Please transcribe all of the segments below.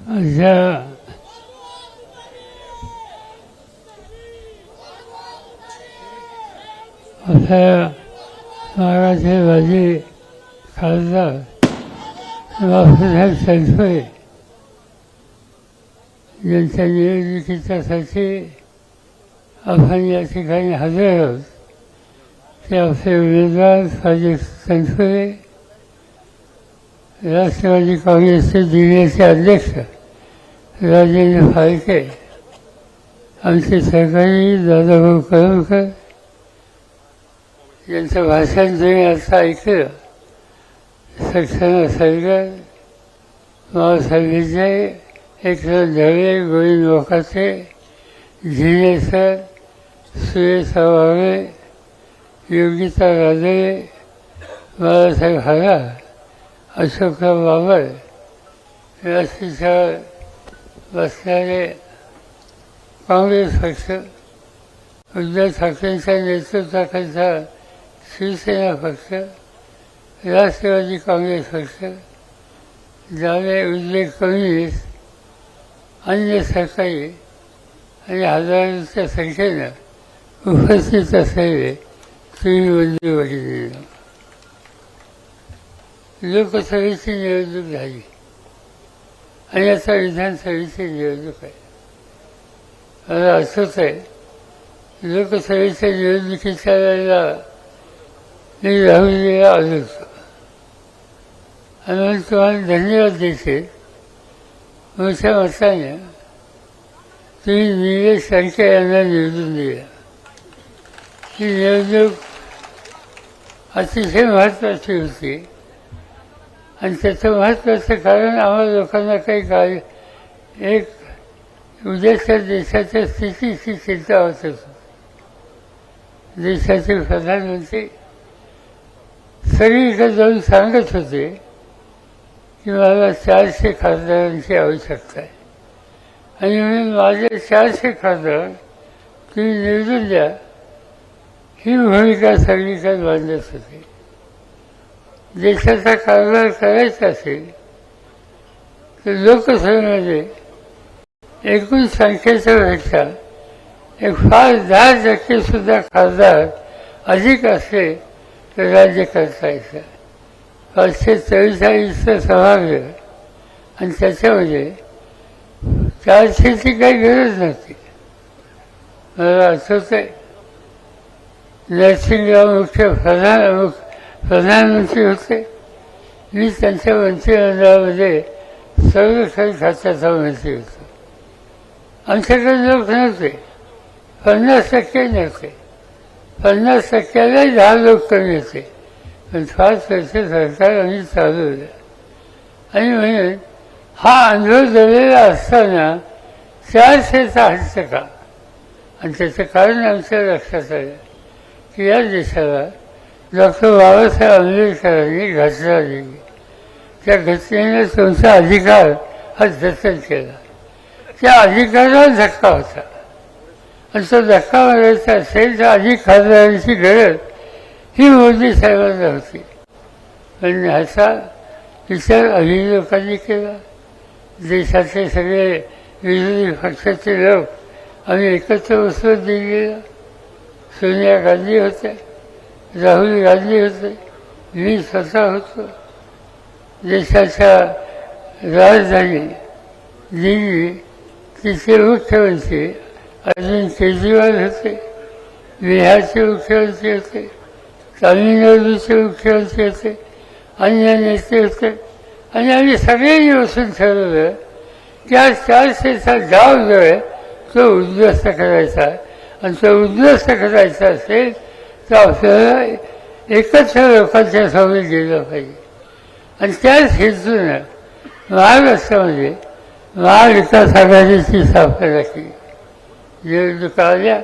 अशा महाराष्ट्र माजी खासदार बापूसाहेब तनपुरे यांच्या निवडणुकीच्यासाठी आपण या ठिकाणी हजर आहोत. ते आपले उमेदवार अजित तनपुरे, राष्ट्रवादी काँग्रेसचे जिल्ह्याचे अध्यक्ष राजेंद्र फाळके, आमचे सहकारी दादाभाऊ करमकर यांचं भाषण तुम्ही आता ऐकलं. सक्सेना सरगर, मावसाहेब विजय, एकनाथ ढवळे, गोविंद मोकाटे, झिने सर, सुरेश वावळे, योगिता राजळे, बाळासाहेब हरा, अशोकराव बाबर, व्यासपीठावर बसणारे काँग्रेस पक्ष, उद्धव ठाकरेंच्या नेतृत्वाखालचा शिवसेना पक्ष, राष्ट्रवादी काँग्रेस पक्ष, डावे उजवे कम्युनिस्ट, अन्य सरकारी आणि हजारोच्या संख्येनं उपस्थित असलेले तुम्ही बंधू भगिनींनो, लोकसभेची निवडणूक झाली आणि आता विधानसभेची निवडणूक आहे. मला आठवत आहे लोकसभेच्या निवडणुकीच्या वेळेला मी राहुरीला आलो होतो आणि मला तुम्हाला धन्यवाद देते. मोठ्या मताने तुम्ही निलेश लंके यांना निवडून दिला. ही निवडणूक अतिशय महत्त्वाची होती आणि त्याचं महत्त्वाचं कारण आम्हाला लोकांना काही एक उद्याच्या देशाच्या स्थितीची चिंता होत होती. देशाचे प्रधानमंत्री सगळीकडे जाऊन सांगत होते की मला 400 खासदारांची आवश्यकता आहे आणि म्हणून माझे 400 खासदार तुम्ही निवडून द्या, ही भूमिका सगळीकडे बांधत होते. देशाचा कारभार करायचा असेल तर लोकसभेमध्ये एकूण संख्येच्या पेक्षा एक फार 10% सुद्धा खासदार अधिक असले तर राज्य करता येतं. 544चं सभागृह आणि त्याच्यामध्ये 400ची काही गरज नव्हती. मला आठवत आहे नरसिंहराव प्रधानमंत्री होते. मी त्यांच्या मंत्रिमंडळामध्ये सर्व काही खात्याचा मंत्री होतो. आमच्याकडे लोक नव्हते, 50% नव्हते. 50%लाही 10 लोक कमी होते. पण 5 वर्ष सरकार आम्ही चालवलं आणि म्हणून हा अनुभव दिलेला असताना 400चा हट्ट का? आणि त्याचं कारण आमच्या लक्षात आलं की या देशाला डॉक्टर बाबासाहेब आंबेडकरांनी घटना दिली. त्या घटनेने तुमचा अधिकार हा जतन केला. त्या अधिकाराला धक्का होता आणि तो धक्का मारायचा असेल तर अधिक खासदारांची गरज ही मोदी साहेबांना होती. पण ह्याचा विचार आम्ही लोकांनी केला. देशाचे सगळे विरोधी पक्षाचे लोक आम्ही एकत्र बसवत दिलेला. सोनिया गांधी होत्या, राहुल गांधी होते, मी स्वतः होतो. देशाच्या राजधानी दिल्ली तिथे मुख्यमंत्री अरविंद केजरीवाल होते, बिहारचे मुख्यमंत्री होते, तामिळनाडूचे मुख्यमंत्री होते, अन्य नेते होते आणि आम्ही सगळ्यांनी बसून ठरवलं की आज 400चा डाव जो आहे तो उद्ध्वस्त करायचा आणि तो उद्ध्वस्त करायचा असेल तर आपल्याला एकत्र लोकांच्या समोर गेलं पाहिजे. आणि त्याच हेतूनं महाराष्ट्रामध्ये महाविकास आघाडीची स्थापना केली. निवडणुका आल्या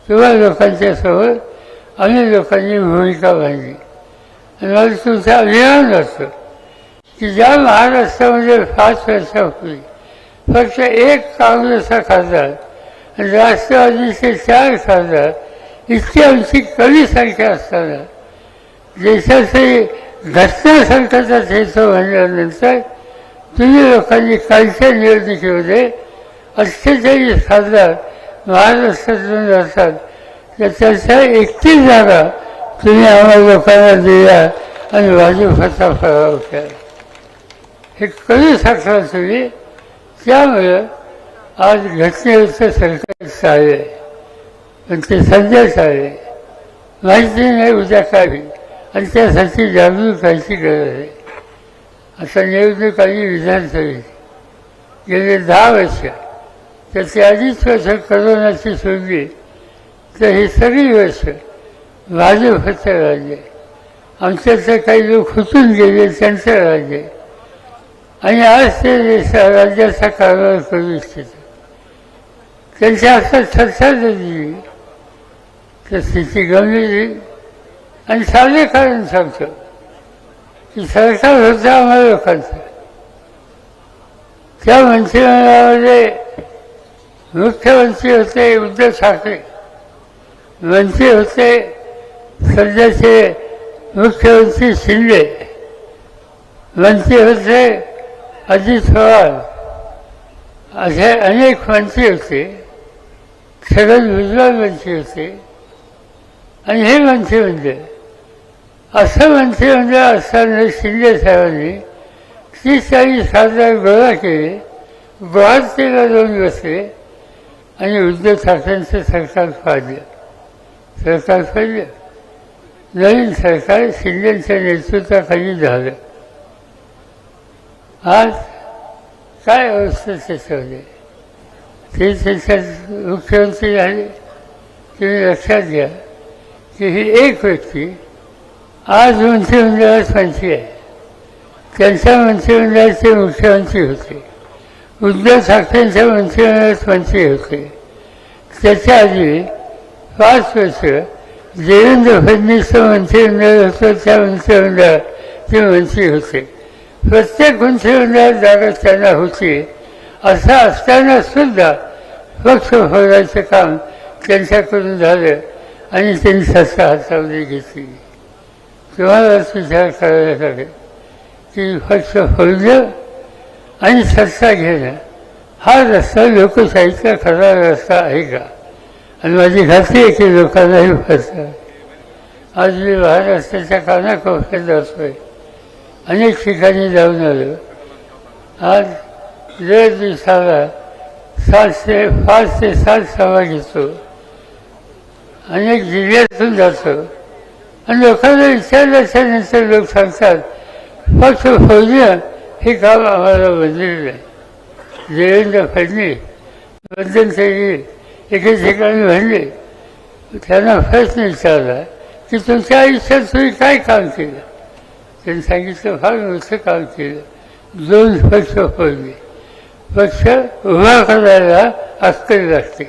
तेव्हा लोकांच्या समोर आम्ही लोकांनी भूमिका बांधली. आणि मला तुमचं अभिमान वाटतं की ज्या महाराष्ट्रामध्ये 5 वर्षापूर्वी फक्त एक काँग्रेसचा खासदार आणि राष्ट्रवादीचे 4 खासदार इतकी आमची कमी संख्या असताना देशाचे घटना संकटात हेतू म्हणल्यानंतर तुम्ही लोकांनी कालच्या निवडणुकीमध्ये 48 खासदार महाराष्ट्रातून असतात तर त्याच्या 31 जागा तुम्ही आम्हाला लोकांना दिल्या आणि भाजपचा पराभव केला. हे करू शकता तुम्ही. त्यामुळं आज घटनेचं सरकार चालले पण ते सध्या चालले माहिती नाही उद्या काय होईल आणि त्यासाठी जागरूक व्हायची गरज आहे. आता निवडणूक आली विधानसभेची गेले 10 वर्ष त्याची आधीच वर्ष करोनाची सोडली तर ही सगळी वर्ष भाजपचं राज्य. आमच्यातले काही लोक हुतून गेले त्यांचं राज्य आणि आज ते राज्याचा कारभार करू इच्छितात. त्यांच्या हातात सत्ता दिली तर स्थिती गंभीर आणि साधे कारण सांगतो की सरकार होतं आम्हाला लोकांचं. त्या मंत्रिमंडळामध्ये मुख्यमंत्री होते उद्धव ठाकरे, मंत्री होते सध्याचे मुख्यमंत्री शिंदे, मंत्री होते अजित पवार, असे अनेक मंत्री होते. छगन भुजबळ मंत्री होते आणि हे मंत्रिमंडळ असं मंत्रिमंडळ असताना शिंदे साहेबांनी 30-40 खासदार गोळा केले, गुवाहाटीला 2 बसले आणि उद्धव ठाकरेंचं सरकार पाडलं. सरकार पडलं. नवीन सरकार शिंदेच्या नेतृत्वाखाली झालं. आज काय अवस्था त्याच्यामध्ये ते त्याच्यात मुख्यमंत्री झाले. तुम्ही लक्षात घ्या की ही एक व्यक्ती आज मंत्रिमंडळात मंत्री आहे. त्यांच्या मंत्रिमंडळाचे मुख्यमंत्री होते. उद्धव ठाकरेंच्या मंत्रिमंडळात मंत्री होते. त्याच्या आधी 5 वर्ष देवेंद्र फडणवीसचं मंत्रिमंडळ होतं त्या मंत्रिमंडळात ते मंत्री होते. प्रत्येक मंत्रिमंडळात जागा त्यांना होती. असं असताना सुद्धा पक्ष फोडायचं काम त्यांच्याकडून झालं आणि त्यांनी सत्ता हातामध्ये घेतली. तुम्हालाच विचार करायला लागेल की पक्ष फोडणं आणि सत्ता घेणं हा रस्ता लोकशाहीचा खरा रस्ता आहे का? आणि माझी खात्री आहे की लोकांनाही फसतं. आज मी महाराष्ट्राच्या कानाकोपऱ्यात जातोय, अनेक ठिकाणी जाऊन आलो. आज दर दिवसाला 5 ते 7 सभा घेतो. अनेक जिल्ह्यातून जातो आणि लोकांना विचारल्याच्यानंतर लोक सांगतात पक्ष फोडणं हे काम आम्हाला मंजूर नाही. देवेंद्र फडणवीस मध्यंतरी एके ठिकाणी म्हणले, त्यांना प्रश्न विचारला की तुमच्या आयुष्यात तुम्ही काय काम केलं? त्यांनी सांगितलं फार मोठं काम केलं. 2 पक्ष फोडले. पक्ष उभा करायला अक्कल लागते,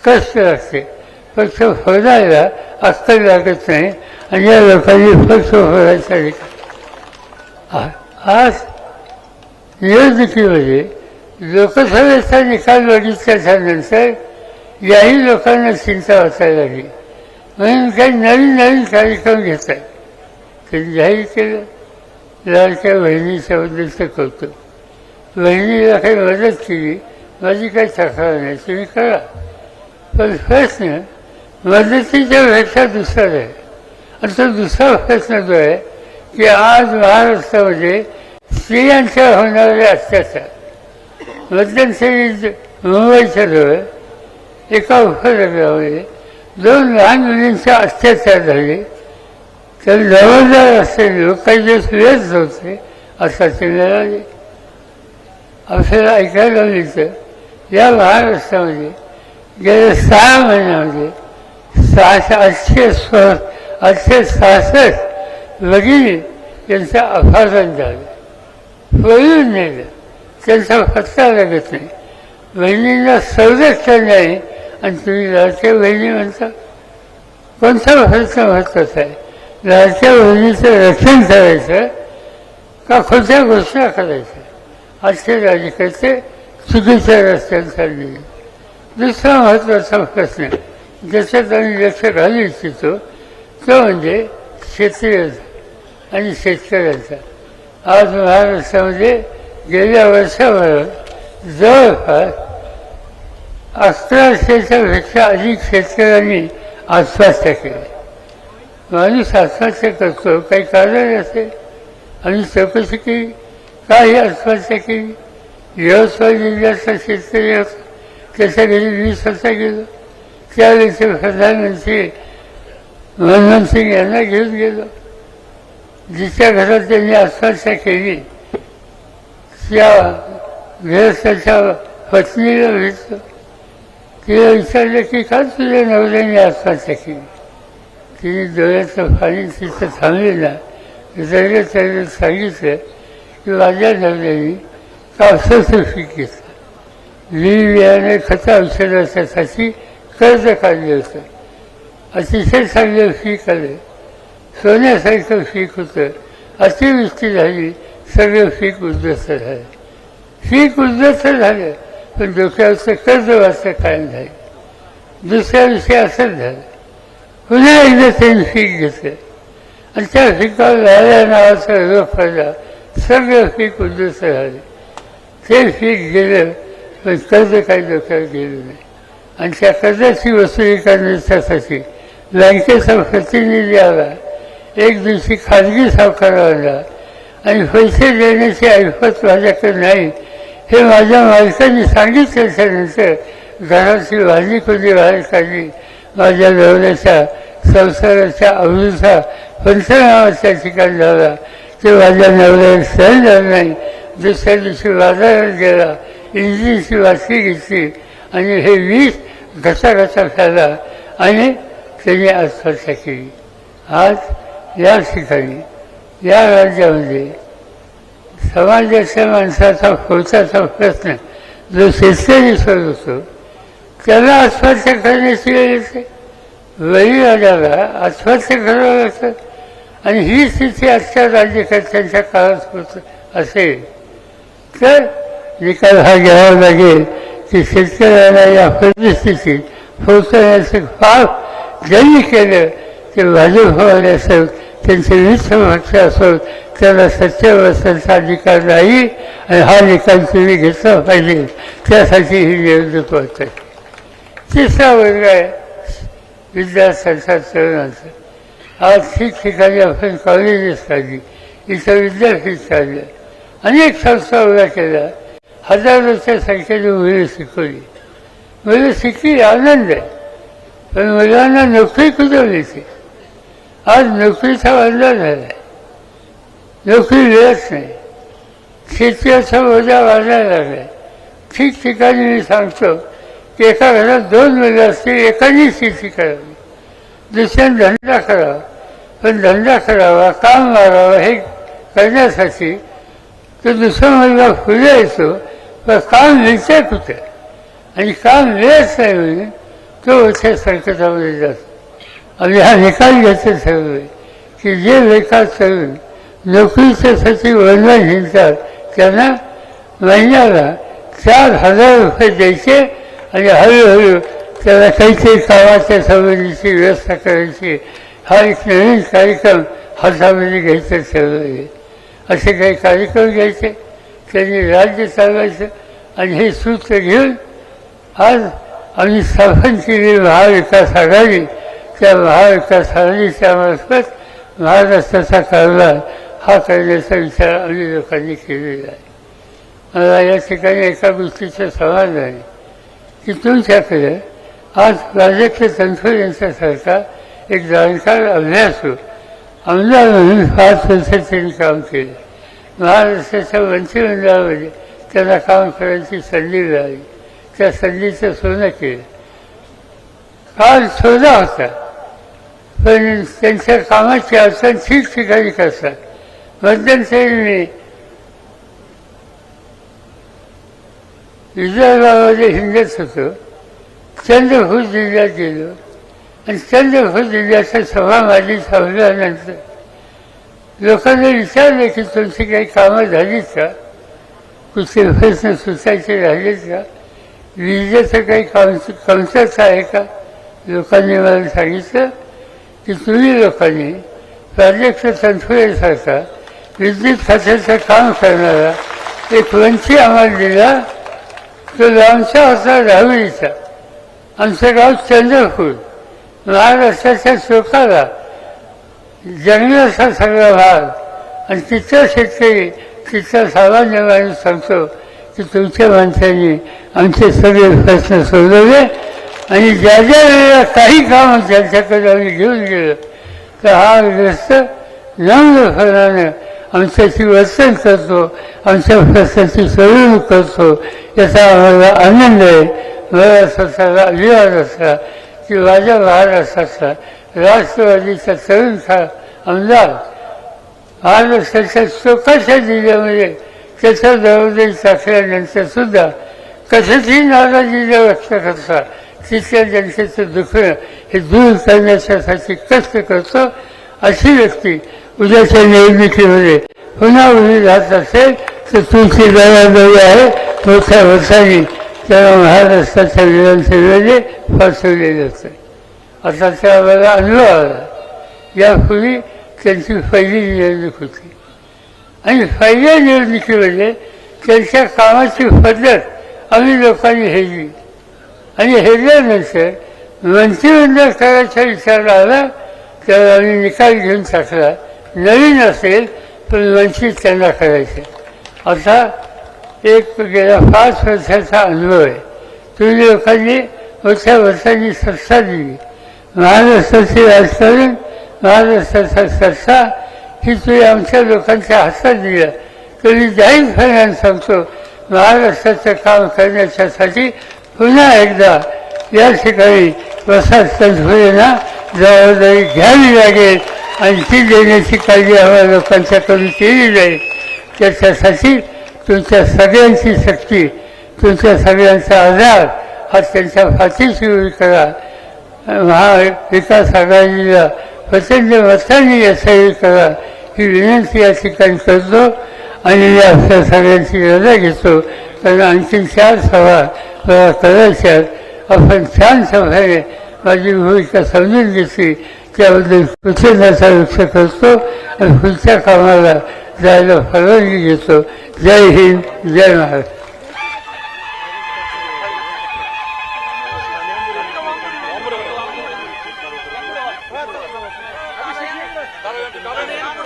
कष्ट लागते. पक्ष फोडायला अक्कल लागत नाही आणि या लोकांनी पक्ष फोडायचा आज निवडणुकीमध्ये लोकसभेचा निकाल बघितल्याच्यानंतर याही लोकांना चिंता वाटायला लागली. म्हणून काही नवीन कार्यक्रम घेतात. त्यांनी जाहीर केलं लाडक्या बहिणीच्या बद्दलचं कौतुक. बहिणीला काही मदत केली, माझी काही तक्रार नाही, तुम्ही करा. पण प्रश्न मदतीच्या पेक्षा दुसरा आहे. आणि तो दुसरा प्रश्न जो आहे की आज महाराष्ट्रामध्ये स्त्रियांच्या होणारे अत्याचार. मध्यंतरी मुंबईच्या जवळ एका उपनगरामध्ये 2 लहान मुलींचा अत्याचार झाले. तर जबाबदार असलेले लोक काही दिवस वेळच होते असा ते मिळाले. आपल्याला ऐकायला मिळतं या महाराष्ट्रामध्ये गेल्या 6 महिन्यामध्ये 866 भगिनी यांचं अपहरण झालं, पळून नेलं. त्यांचा पत्ता लागत नाही. बहिणींना संरक्षण नाही आणि तुम्ही लाडक्या बहिणी म्हणता. कोणता प्रश्न महत्त्वाचा आहे? लाडक्या बहिणीचं रक्षण करायचं का खोट्या घोषणा करायच्या? असे राज्यकर्ते चुकीच्या रस्त्याने चालले. दुसरा महत्त्वाचा प्रश्न ज्याच्यात आम्ही लक्ष घालू इच्छितो तो म्हणजे क्षेत्रीय आणि शेतकऱ्यांचा. आज महाराष्ट्रामध्ये गेल्या वर्षभरात जवळपास 1100च्या पेक्षा अधिक शेतकऱ्यांनी आत्महत्या केली. माणूस आत्महत्या करतो, काही कारण असेल आणि चौकशी केली, काही आत्महत्या केली. यवतमाळ जिल्ह्याचा शेतकरी होता, त्याच्या घरी 20 वाजता गेलो. त्यावेळेचे प्रधानमंत्री मनमोहन सिंग यांना घेऊन गेलो. जिच्या घरात त्यांनी आत्महत्या केली त्या गृहस्थाच्या पत्नीला भेटलो. तिला विचारलं की का तुझ्या नवऱ्याने आत्महत्या केली. तिने डोळ्याचं पाणी तिथं थांबलेला रडत सांगितलं की माझ्या नवऱ्याने कापसाचं पीक घेतलं, बियाणे खतं औषधासाठी कर्ज काढलं होतं. अतिशय चांगलं पीक आलं, सोन्यासारखं पीक होतं. अतिवृष्टी झाली, सगळं पीक उद्ध्वस्त झालं. पीक उद्ध्वस्त झालं, पण डोक्यावरचं कर्ज वाचतं कायम झालं. दुसऱ्या दिवशी असंच झालं. पुन्हा एकदा त्यांनी पीक घेतलं आणि त्या पिकावर लाल्या नावाचा रोग पडला. सगळं पीक उद्ध्वस्त झालं. ते पीक गेलं, पण कर्ज काही डोक्यावर गेलं नाही. आणि त्या कर्जाची वसुली करण्यासाठी बँकेचा प्रतिनिधी आला. एक दिवशी खाजगी सावकार आला आणि पैसे देण्याची ऐपत माझ्याकडे नाही हे माझ्या मालकाने सांगितल्याच्यानंतर घराची भाजी खोली बाहेर काढली. माझ्या नवऱ्याच्या संसाराच्या अवधीचा पंचनामाच्या ठिकाण झाला. ते माझ्या नवऱ्याला सहन झालं नाही. दुसऱ्या दिवशी बाजारात गेला, इंजिनची वाटली घेतली आणि हे विष घसा खाला आणि त्याने आत्महत्या केली. आज या ठिकाणी या राज्यामध्ये समाजाच्या माणसाचा पोटाचा प्रश्न जो शेतकरी सोडवतो त्याला आत्महत्या करण्याची वेळ येते. वडीलवाल्याला आत्महत्या करावं लागतं. आणि ही स्थिती आजच्या राज्यकर्त्यांच्या काळात होत असेल तर निकाल हा घ्यावा लागेल की शेतकऱ्याला या परिस्थितीत पोहोचण्याचं फार ज्यांनी केलं ते भाजपवाले असोत, त्यांचे मित्रपक्ष असोत, त्याला सत्तेवरचा अधिकार नाही आणि हा निकाल तुम्ही घेतला पाहिजे. त्यासाठी ही निवडणूक होत आहे. तिसरा वर्ग आहे विद्यार्थ्यांचा, तरुणांचा. आज ठिकठिकाणी आपण कॉलेजेस काढली, इथं विद्यापीठ काढलं, अनेक संस्था उभ्या केल्या, हजारोच्या संख्येने मुलं शिकवली. मुलं शिकली, आनंद आहे, पण मुलांना नोकरी कुठं मिळते? आज नोकरीचा बंद झाला, नोकरी मिळत नाही. शेतीचा बोजा वाढायला लागला. ठिकठिकाणी मी सांगतो की एका घरात 2 मुलं असतील, एकाने शेती करावी, दुसऱ्याने धंदा करावा. पण धंदा करावा, काम मारावं हे करण्यासाठी तो दुसरा मुलगा पुढे येतो, पण काम मिळतंय कुठे? आणि काम मिळत नाही म्हणून तो मोठ्या संकटामध्ये जातो. आम्ही हा निकाल घ्यायचं ठरवलं की जे बेकार तरुण नोकरीच्यासाठी वळण हिंडतात त्यांना महिन्याला 4,000 रुपये द्यायचे आणि हळूहळू त्याला काहीतरी कामाच्या संबंधीची व्यवस्था करायची. हा एक नवीन कार्यक्रम हातामध्ये घ्यायचं ठरवलं. असे काही कार्यक्रम घ्यायचे, त्यांनी राज्य चालवायचं आणि हे सूत्र घेऊन आज आम्ही स्थापन केलेली महाविकास आघाडी, त्या महाविकास आघाडीच्या मार्फत महाराष्ट्राचा कारभार हा करण्याचा विचार आम्ही लोकांनी केलेला आहे. मला या ठिकाणी एका गोष्टीचं समाधान आहे की तुमच्याकडे आज प्राजक्त तनखर यांच्यासारखा एक जाणकार अभ्यासू आमदार म्हणून 5 वर्ष त्यांनी काम केलं. महाराष्ट्राच्या मंत्रिमंडळामध्ये त्यांना काम करायची संधी मिळाली. त्या संधीचं सोनं केलं. काळ छोटा होता, पण त्यांच्या कामाची अडचण ठिकठिकाणी करतात. मध्यंतरी विदर्भामध्ये हिंडत होतो, चंद्रपूर जिल्ह्यात गेलो आणि चंद्रपूर जिल्ह्याच्या सभा माझी संपल्यानंतर लोकांना विचारलं की तुमची काही कामं झालीत का, कुठले प्रश्न सुचायचे राहिलेत का, विजेचं काही कमतरता आहे का. लोकांनी मला सांगितलं की तुम्ही लोकांनी प्राजक्त तनखरेसारखा विद्युत खात्याचं काम करणारा एक वंशी आम्हाला दिला. तो आमचा होता राहुरीचा. आमचं गाव चंद्रपूर, महाराष्ट्राच्या चोकाला जंगलाचा सगळा भाग. आणि तिथं शेतकरी, तिथं सामान्य माणूस सांगतो की तुमच्या माणसांनी आमचे सगळे प्रश्न सोडवले. आणि ज्या ज्या वेळेला काही काम त्यांच्याकडे आम्ही घेऊन गेलो तर हा ग्रस्त नम्रपणानं आमच्याशी वर्तन करतो, आमच्या प्रश्नाची सोडवणूक करतो. याचा आम्हाला आनंद आहे. मला स्वतःला अभिमान असला की माझ्या महाराष्ट्राचा राष्ट्रवादीचा तरुण आमदार महाराष्ट्राच्या चोखाच्या जिल्ह्यामध्ये त्याचा जबाबदारी टाकल्यानंतर सुद्धा कशाची नाराजी न व्यक्त करता तिथल्या जनतेचं दुखणं हे दूर करण्यासाठी कष्ट करतो. अशी व्यक्ती उद्याच्या निवडणुकीमध्ये पुन्हा उभी राहत असेल तर तुमची जबाबदारी आहे मोठ्या वर्षांनी तेव्हा महाराष्ट्राच्या विधानसभेमध्ये फसवलेले असते. आता त्या आम्हाला अनुभव आला. यापूर्वी त्यांची पहिली निवडणूक होती आणि पहिल्या निवडणुकीमध्ये त्यांच्या कामाची पद्धत आम्ही लोकांनी हेरली. आणि हेरल्यानंतर मंत्रिमंडळ करायचा विचार आला तेव्हा आम्ही निकाल घेऊन टाकला. नवीन असेल पण वंचित त्यांना करायचे. असा एक गेल्या 5 वर्षाचा अनुभव आहे. तुम्ही लोकांनी मोठ्या वर्षांनी सत्ता दिली. महाराष्ट्राचे राजकारण, महाराष्ट्राचा सत्ता ही तुम्ही आमच्या लोकांच्या हातात दिल्या. तरी जाहीरपणाने सांगतो महाराष्ट्राचं काम करण्याच्यासाठी पुन्हा एकदा या ठिकाणी प्रसाद तनपुरेंना जबाबदारी घ्यावी लागेल आणि ती देण्याची काळजी आम्हाला लोकांच्याकडून केली जाईल. त्याच्यासाठी तुमच्या सगळ्यांची शक्ती, तुमच्या सगळ्यांचा आधार हा त्यांच्या पाठीशी उभी करा. महाविकास आघाडीला प्रचंड मतांनी यशस्वी करा ही विनंती या ठिकाणी करतो आणि आपल्या सगळ्यांची रजा घेतो. कारण आणखी 4 सभा मला करायच्यात. आपण शांतपणे माझी भूमिका समजून घेतली त्याबद्दल कृतज्ञता व्यक्त करतो आणि पुढच्या कामाला जायला परवानगी घेतो. जय हिंद, जय महाराष्ट्र. Gabriel,